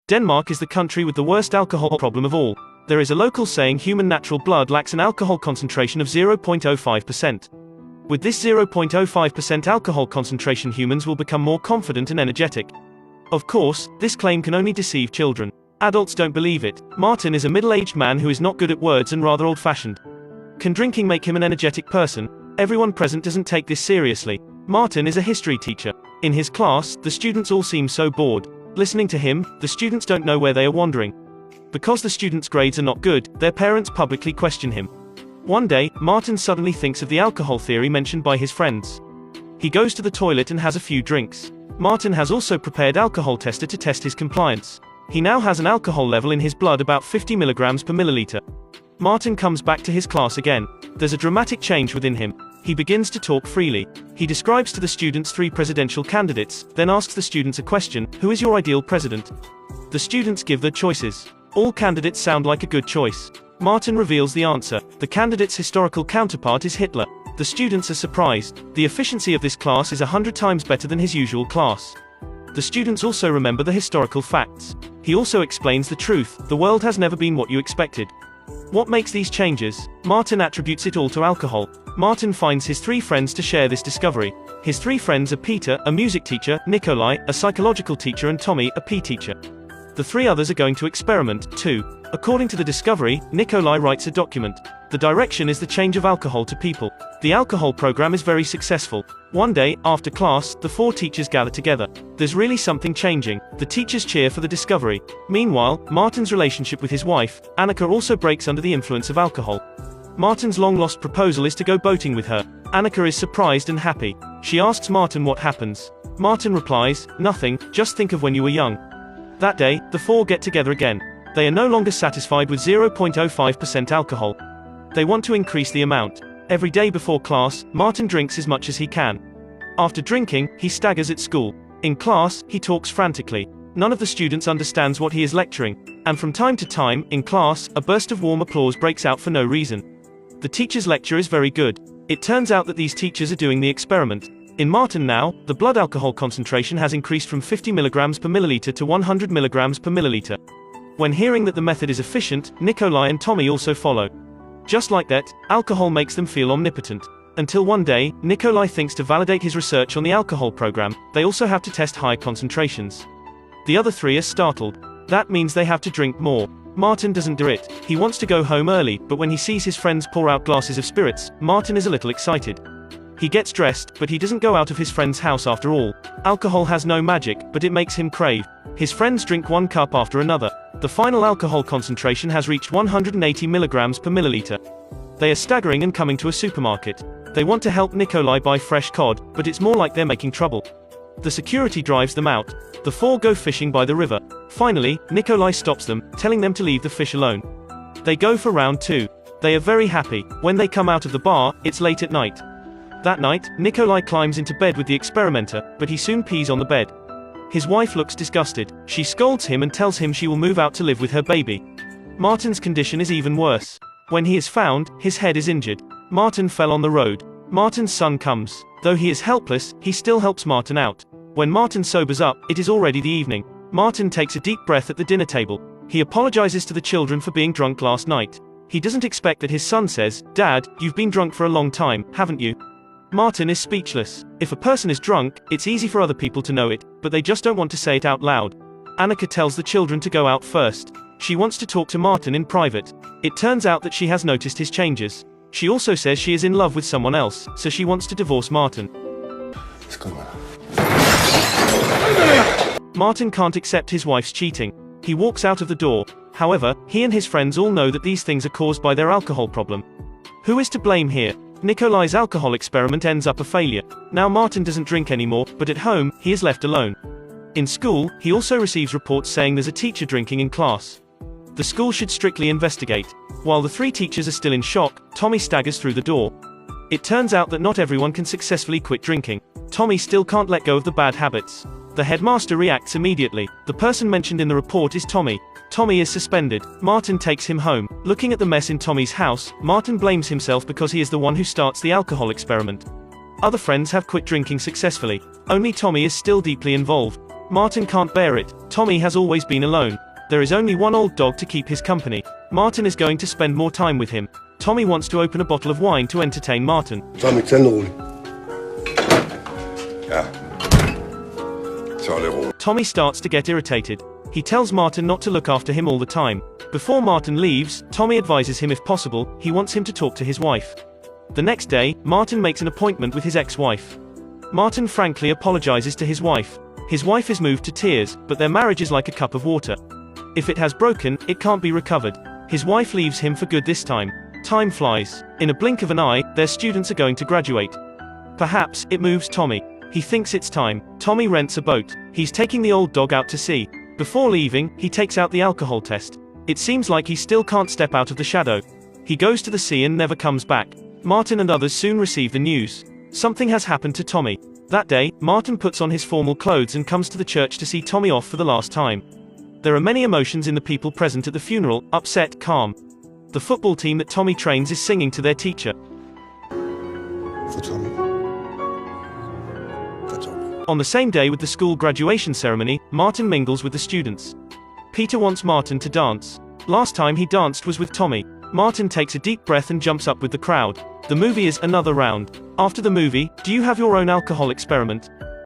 Denmark is the country with the worst alcohol problem of all. There is a local saying human natural blood lacks an alcohol concentration of 0.05%. With this 0.05% alcohol concentration, humans will become more confident and energetic. Of course, this claim can only deceive children. Adults don't believe it. Martin is a middle-aged man who is not good at words and rather old-fashioned. Can drinking make him an energetic person? Everyone present doesn't take this seriously. Martin is a history teacher. In his class, the students all seem so bored. Listening to him, the students don't know where they are wandering. Because the students' grades are not good, their parents publicly question him. One day, Martin suddenly thinks of the alcohol theory mentioned by his friends. He goes to the toilet and has a few drinks. Martin has also prepared alcohol tester to test his compliance. He now has an alcohol level in his blood about 50 milligrams per milliliter. Martin comes back to his class again. There's a dramatic change within him. He begins to talk freely. He describes to the students 3 presidential candidates, then asks the students a question: who is your ideal president? The students give their choices. All candidates sound like a good choice. Martin reveals the answer. The candidate's historical counterpart is Hitler. The students are surprised. The efficiency of this class is 100 times better than his usual class. The students also remember the historical facts. He also explains the truth: the world has never been what you expected. What makes these changes? Martin attributes it all to alcohol. Martin finds his 3 friends to share this discovery. His 3 friends are Peter, a music teacher, Nikolai, a psychological teacher, and Tommy, a PE teacher. The 3 others are going to experiment, too. According to the discovery, Nikolai writes a document. The direction is the change of alcohol to people. The alcohol program is very successful. One day, after class, the 4 teachers gather together. There's really something changing. The teachers cheer for the discovery. Meanwhile, Martin's relationship with his wife, Annika, also breaks under the influence of alcohol. Martin's long-lost proposal is to go boating with her. Annika is surprised and happy. She asks Martin what happens. Martin replies, "Nothing, just think of when you were young." That day, the 4 get together again. They are no longer satisfied with 0.05% alcohol. They want to increase the amount. Every day before class, Martin drinks as much as he can. After drinking, he staggers at school. In class, he talks frantically. None of the students understands what he is lecturing. And from time to time, in class, a burst of warm applause breaks out for no reason. The teacher's lecture is very good. It turns out that these teachers are doing the experiment. In Martin now, the blood alcohol concentration has increased from 50 milligrams per milliliter to 100 milligrams per milliliter. When hearing that the method is efficient, Nikolai and Tommy also follow. Just like that, alcohol makes them feel omnipotent. Until one day, Nikolai thinks to validate his research on the alcohol program, they also have to test high concentrations. The other 3 are startled. That means they have to drink more. Martin doesn't do it. He wants to go home early, but when he sees his friends pour out glasses of spirits, Martin is a little excited. He gets dressed, but he doesn't go out of his friend's house after all. Alcohol has no magic, but it makes him crave. His friends drink 1 cup after another. The final alcohol concentration has reached 180 milligrams per milliliter. They are staggering and coming to a supermarket. They want to help Nikolai buy fresh cod, but it's more like they're making trouble. The security drives them out. The 4 go fishing by the river. Finally, Nikolai stops them, telling them to leave the fish alone. They go for round 2. They are very happy. When they come out of the bar, it's late at night. That night, Nikolai climbs into bed with the experimenter, but he soon pees on the bed. His wife looks disgusted. She scolds him and tells him she will move out to live with her baby. Martin's condition is even worse. When he is found, his head is injured. Martin fell on the road. Martin's son comes. Though he is helpless, he still helps Martin out. When Martin sobers up, it is already the evening. Martin takes a deep breath at the dinner table. He apologizes to the children for being drunk last night. He doesn't expect that his son says, "Dad, you've been drunk for a long time, haven't you?" Martin is speechless. If a person is drunk, it's easy for other people to know it, but they just don't want to say it out loud. Annika tells the children to go out first. She wants to talk to Martin in private. It turns out that she has noticed his changes. She also says she is in love with someone else, so she wants to divorce Martin. Martin can't accept his wife's cheating. He walks out of the door. However, he and his friends all know that these things are caused by their alcohol problem. Who is to blame here? Nikolai's alcohol experiment ends up a failure. Now Martin doesn't drink anymore, but at home, he is left alone. In school, he also receives reports saying there's a teacher drinking in class. The school should strictly investigate. While the 3 teachers are still in shock, Tommy staggers through the door. It turns out that not everyone can successfully quit drinking. Tommy still can't let go of the bad habits. The headmaster reacts immediately. The person mentioned in the report is Tommy. Tommy is suspended. Martin takes him home. Looking at the mess in Tommy's house, Martin blames himself because he is the one who starts the alcohol experiment. Other friends have quit drinking successfully. Only Tommy is still deeply involved. Martin can't bear it. Tommy has always been alone. There is only one old dog to keep his company. Martin is going to spend more time with him. Tommy wants to open a bottle of wine to entertain Martin. Tommy, tænd roligt. Ja. Så er det roligt. Tommy starts to get irritated. He tells Martin not to look after him all the time. Before Martin leaves, Tommy advises him if possible, he wants him to talk to his wife. The next day, Martin makes an appointment with his ex-wife. Martin frankly apologizes to his wife. His wife is moved to tears, but their marriage is like a cup of water. If it has broken, it can't be recovered. His wife leaves him for good this time. Time flies. In a blink of an eye, their students are going to graduate. Perhaps, it moves Tommy. He thinks it's time. Tommy rents a boat. He's taking the old dog out to sea. Before leaving, he takes out the alcohol test. It seems like he still can't step out of the shadow. He goes to the sea and never comes back. Martin and others soon receive the news. Something has happened to Tommy. That day, Martin puts on his formal clothes and comes to the church to see Tommy off for the last time. There are many emotions in the people present at the funeral, upset, calm. The football team that Tommy trains is singing to their teacher. For Tommy. For Tommy. On the same day with the school graduation ceremony, Martin mingles with the students. Peter wants Martin to dance. Last time he danced was with Tommy. Martin takes a deep breath and jumps up with the crowd. The movie is Another Round. After the movie, do you have your own alcohol experiment?